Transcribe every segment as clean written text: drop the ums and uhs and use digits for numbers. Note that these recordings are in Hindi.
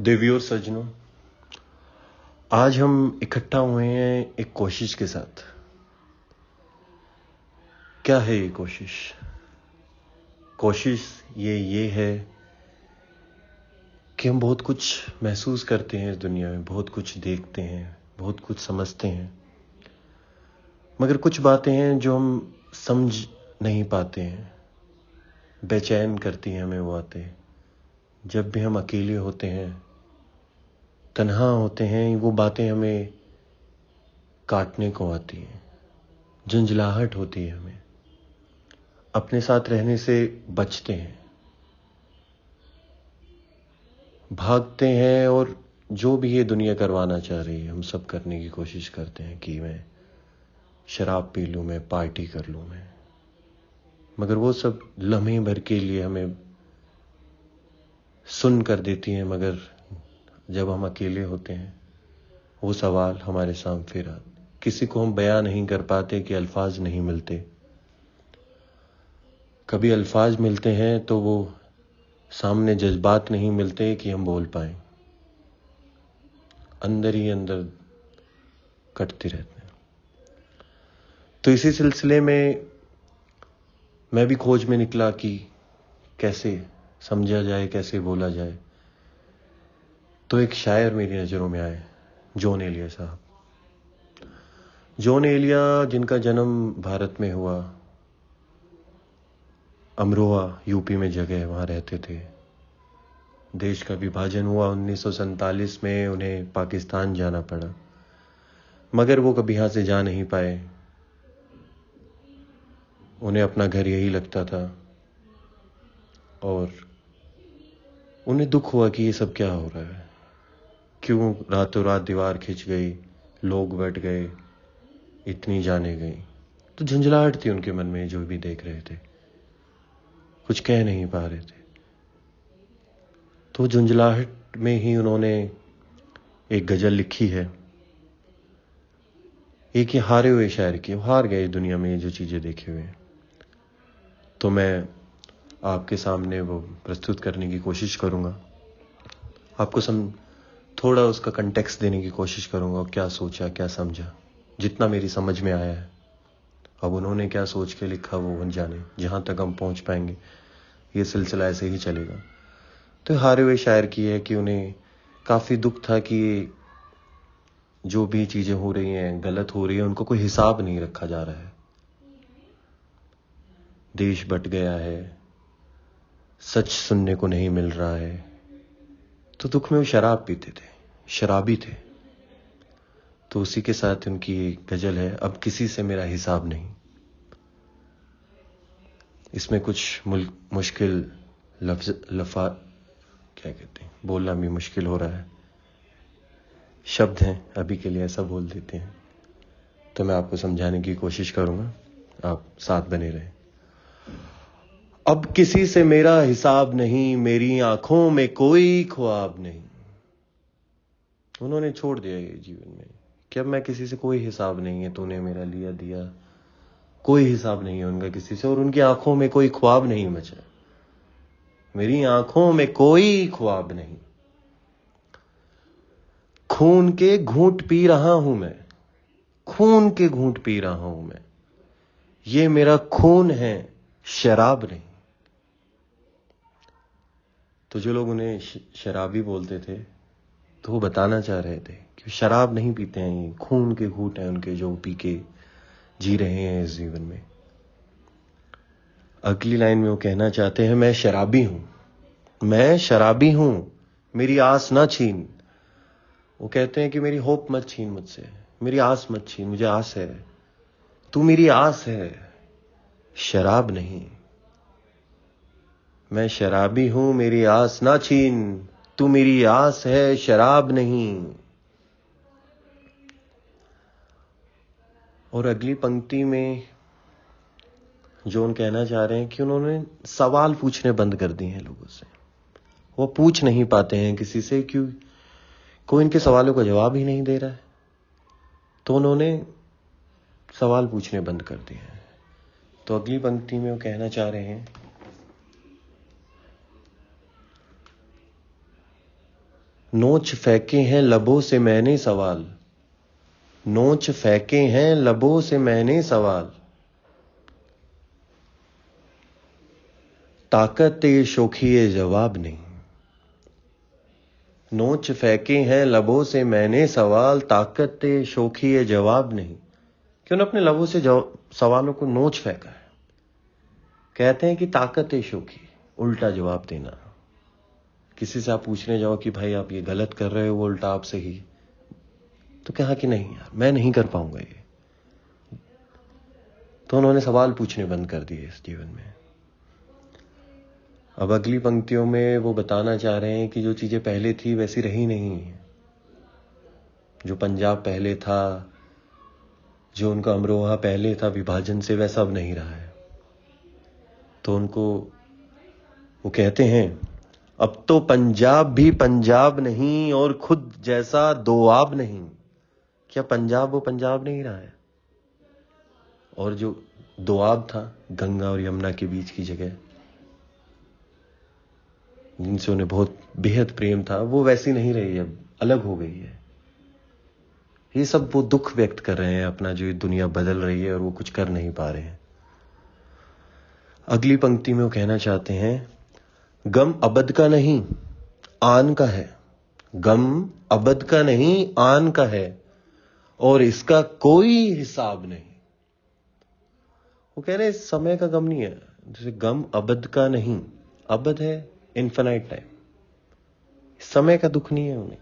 देवियों और सज्जनों, आज हम इकट्ठा हुए हैं एक कोशिश के साथ। क्या है ये कोशिश? कोशिश ये है कि हम बहुत कुछ महसूस करते हैं इस दुनिया में, बहुत कुछ देखते हैं, बहुत कुछ समझते हैं, मगर कुछ बातें हैं जो हम समझ नहीं पाते हैं। बेचैन करती हैं हमें वो बातें। जब भी हम अकेले होते हैं, तन्हा होते हैं, वो बातें हमें काटने को आती हैं। झंझलाहट होती है हमें, अपने साथ रहने से बचते हैं, भागते हैं, और जो भी ये दुनिया करवाना चाह रही है हम सब करने की कोशिश करते हैं कि मैं शराब पी लूं, मैं पार्टी कर लूं, मैं। मगर वो सब लम्हे भर के लिए हमें सुन कर देती हैं। मगर जब हम अकेले होते हैं, वो सवाल हमारे सामने फिर आते। किसी को हम बयां नहीं कर पाते कि अल्फाज नहीं मिलते। कभी अल्फाज मिलते हैं तो वो सामने जज्बात नहीं मिलते कि हम बोल पाए। अंदर ही अंदर कटते रहते हैं। तो इसी सिलसिले में मैं भी खोज में निकला कि कैसे समझा जाए, कैसे बोला जाए। तो एक शायर मेरी नज़रों में आए, जॉन एलिया साहब। जॉन एलिया, जिनका जन्म भारत में हुआ, अमरोहा यूपी में जगह है, वहाँ रहते थे। देश का विभाजन हुआ 1947 में, उन्हें पाकिस्तान जाना पड़ा, मगर वो कभी यहाँ से जा नहीं पाए। उन्हें अपना घर यही लगता था और उन्हें दुख हुआ कि ये सब क्या हो रहा है, क्यों रातों रात दीवार खिंच गई, लोग बट गए, इतनी जाने गई। तो झंझलाहट थी उनके मन में, जो भी देख रहे थे, कुछ कह नहीं पा रहे थे। तो झुंझलाहट में ही उन्होंने एक गजल लिखी है, एक ये हारे हुए शायर की। वो हार गए दुनिया में जो चीज़ें देखे हुए हैं। तो मैं आपके सामने वो प्रस्तुत करने की कोशिश करूँगा, आपको थोड़ा उसका कंटेक्स्ट देने की कोशिश करूँगा, क्या सोचा, क्या समझा, जितना मेरी समझ में आया है। अब उन्होंने क्या सोच के लिखा वो जाने, जहाँ तक हम पहुँच पाएंगे ये सिलसिला ऐसे ही चलेगा। तो हारे हुए शायर की है कि उन्हें काफ़ी दुख था कि जो भी चीज़ें हो रही हैं, गलत हो रही है, उनको कोई हिसाब नहीं रखा जा रहा है। देश बट गया है, सच सुनने को नहीं मिल रहा है। तो दुख में वो शराब पीते थे, शराबी थे। तो उसी के साथ उनकी एक गजल है, अब किसी से मेरा हिसाब नहीं। इसमें कुछ मुश्किल लफा क्या कहते हैं, बोलना भी मुश्किल हो रहा है, शब्द हैं, अभी के लिए ऐसा बोल देते हैं। तो मैं आपको समझाने की कोशिश करूंगा, आप साथ बने रहें। अब किसी से मेरा हिसाब नहीं, मेरी आंखों में कोई ख्वाब नहीं। उन्होंने छोड़ दिया ये जीवन में कि अब मैं किसी से कोई हिसाब नहीं है, तूने मेरा लिया दिया, कोई हिसाब नहीं है उनका किसी से। और उनकी आंखों में कोई ख्वाब नहीं बचा, मेरी आंखों में कोई ख्वाब नहीं। खून के घूंट पी रहा हूं मैं, खून के घूंट पी रहा हूं मैं, ये मेरा खून है, शराब नहीं। तो जो लोग उन्हें शराबी बोलते थे, तो वो बताना चाह रहे थे कि शराब नहीं पीते हैं, ये खून के घूंट हैं उनके, जो पी के जी रहे हैं इस जीवन में। अगली लाइन में वो कहना चाहते हैं, मैं शराबी हूं, मैं शराबी हूं, मेरी आस ना छीन। वो कहते हैं कि मेरी होप मत छीन मुझसे, मेरी आस मत छीन, मुझे आस है, तू मेरी आस है, शराब नहीं। मैं शराबी हूं, मेरी आस ना छीन, तू मेरी आस है, शराब नहीं। और अगली पंक्ति में जॉन कहना चाह रहे हैं कि उन्होंने सवाल पूछने बंद कर दिए हैं लोगों से। वो पूछ नहीं पाते हैं किसी से, क्यों? कोई इनके सवालों का जवाब ही नहीं दे रहा है। तो उन्होंने सवाल पूछने बंद कर दिए हैं। तो अगली पंक्ति में वो कहना चाह रहे हैं, नोच फेंके हैं लबों से मैंने सवाल, नोच फेंके हैं लबों से मैंने सवाल, ताकत ये शोखिए जवाब नहीं। नोच फेंके हैं लबों से मैंने सवाल, ताकत ये शोखिए जवाब नहीं। क्यों ने अपने लबों से सवालों को नोच फेंका है। कहते हैं कि ताकत है शोखी, उल्टा जवाब देना। किसी से आप पूछने जाओ कि भाई आप ये गलत कर रहे हो, वो उल्टा आपसे ही, तो कहा कि नहीं यार मैं नहीं कर पाऊंगा ये, तो उन्होंने सवाल पूछने बंद कर दिए इस जीवन में। अब अगली पंक्तियों में वो बताना चाह रहे हैं कि जो चीजें पहले थी वैसी रही नहीं है। जो पंजाब पहले था, जो उनका अमरोहा पहले था विभाजन से, वैसा अब नहीं रहा है। तो उनको वो कहते हैं अब तो पंजाब भी पंजाब नहीं और खुद जैसा दोआब नहीं। क्या पंजाब वो पंजाब नहीं रहा है? और जो दोआब था गंगा और यमुना के बीच की जगह, जिनसे उन्हें बहुत बेहद प्रेम था, वो वैसी नहीं रही, अब अलग हो गई है। ये सब वो दुख व्यक्त कर रहे हैं अपना, जो ये दुनिया बदल रही है और वो कुछ कर नहीं पा रहे हैं। अगली पंक्ति में वो कहना चाहते हैं गम अबद का नहीं आन का है, गम अबद का नहीं आन का है और इसका कोई हिसाब नहीं। वो कह रहे हैं समय का गम नहीं है, जैसे गम अबद का नहीं, अबद है इन्फिनाइट टाइम, समय का दुख नहीं है उन्हें।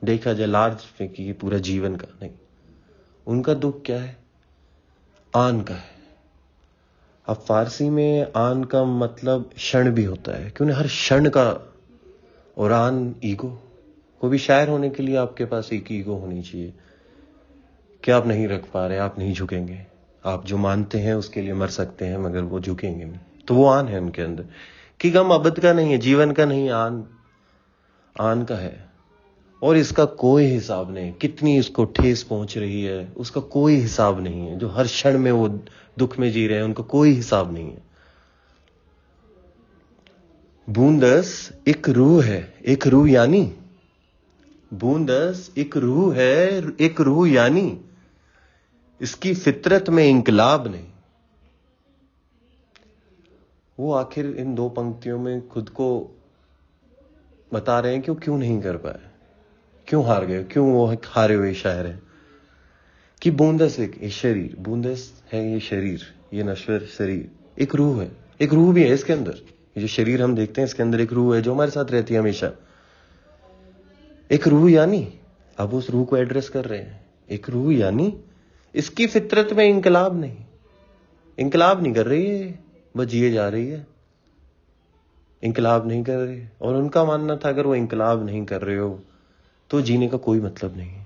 देखा जाए लार्ज में कि पूरा जीवन का नहीं, उनका दुख क्या है? आन का है। अब फारसी में आन का मतलब क्षण भी होता है, क्यों नहीं, हर क्षण का। और आन ईगो, कोई भी शायर होने के लिए आपके पास एक ईगो होनी चाहिए कि आप नहीं रख पा रहे, आप नहीं झुकेंगे, आप जो मानते हैं उसके लिए मर सकते हैं मगर वो झुकेंगे नहीं। तो वो आन है उनके अंदर कि गम अबद का नहीं है, जीवन का नहीं, आन का है और इसका कोई हिसाब नहीं। कितनी इसको ठेस पहुंच रही है उसका कोई हिसाब नहीं है। जो हर क्षण में वो दुख में जी रहे हैं उनका कोई हिसाब नहीं है। बूंदस एक रूह है, एक रूह यानी, बूंदस एक रूह है, एक रूह यानी इसकी फितरत में इंकलाब नहीं। वो आखिर इन दो पंक्तियों में खुद को बता रहे हैं कि वो क्यों नहीं कर पाए, क्यों हार गए, क्यों वो हारे हुए शायर है। कि बूंदस एक शरीर, बूंदस है ये शरीर, ये नश्वर शरीर, एक रूह है, एक रूह भी है इसके अंदर। ये जो शरीर हम देखते हैं इसके अंदर एक रूह है जो हमारे साथ रहती है हमेशा। एक रूह यानी, अब उस रूह को एड्रेस कर रहे हैं, एक रूह यानी इसकी फितरत में इंकलाब नहीं। इंकलाब नहीं कर रही है, बस जिए जा रही है, इंकलाब नहीं कर रही। और उनका मानना था अगर वो इंकलाब नहीं कर रहे हो तो जीने का कोई मतलब नहीं।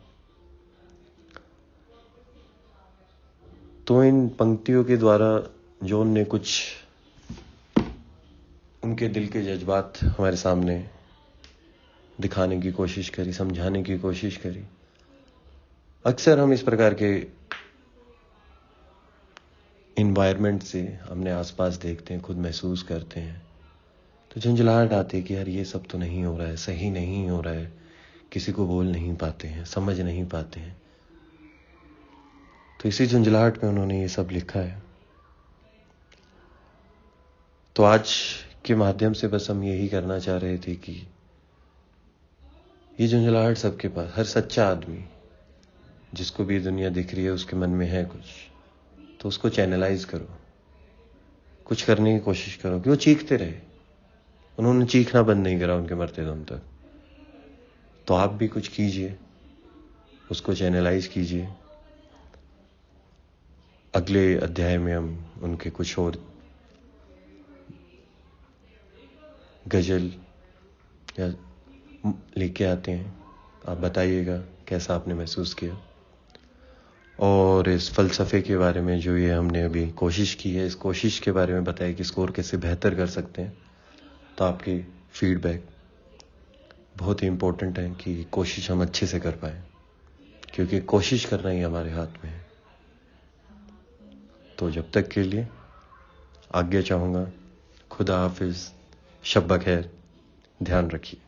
तो इन पंक्तियों के द्वारा जॉन ने कुछ उनके दिल के जज्बात हमारे सामने दिखाने की कोशिश करी, समझाने की कोशिश करी। अक्सर हम इस प्रकार के इन्वायरमेंट से हमने आसपास देखते हैं, खुद महसूस करते हैं, तो झंझलाहट आती है कि यार ये सब तो नहीं हो रहा है, सही नहीं हो रहा है, किसी को बोल नहीं पाते हैं, समझ नहीं पाते हैं। तो इसी झंझलाहट में उन्होंने ये सब लिखा है। तो आज के माध्यम से बस हम यही करना चाह रहे थे कि ये झंझलाहट सबके पास, हर सच्चा आदमी जिसको भी दुनिया दिख रही है उसके मन में है कुछ, तो उसको चैनलाइज करो, कुछ करने की कोशिश करो कि वो चीखते रहे। उन्होंने चीखना बंद नहीं करा उनके मरते दम तक। तो आप भी कुछ कीजिए, उसको चैनलाइज कीजिए। अगले अध्याय में हम उनके कुछ और गजल या लेके आते हैं। आप बताइएगा कैसा आपने महसूस किया, और इस फलसफे के बारे में जो ये हमने अभी कोशिश की है, इस कोशिश के बारे में बताइए कि इसको और कैसे बेहतर कर सकते हैं। तो आपकी फीडबैक बहुत ही इम्पोर्टेंट है कि कोशिश हम अच्छे से कर पाए, क्योंकि कोशिश करना ही हमारे हाथ में है। तो जब तक के लिए आज्ञा चाहूँगा। खुदा हाफिज, शब बखैर, ध्यान रखिए।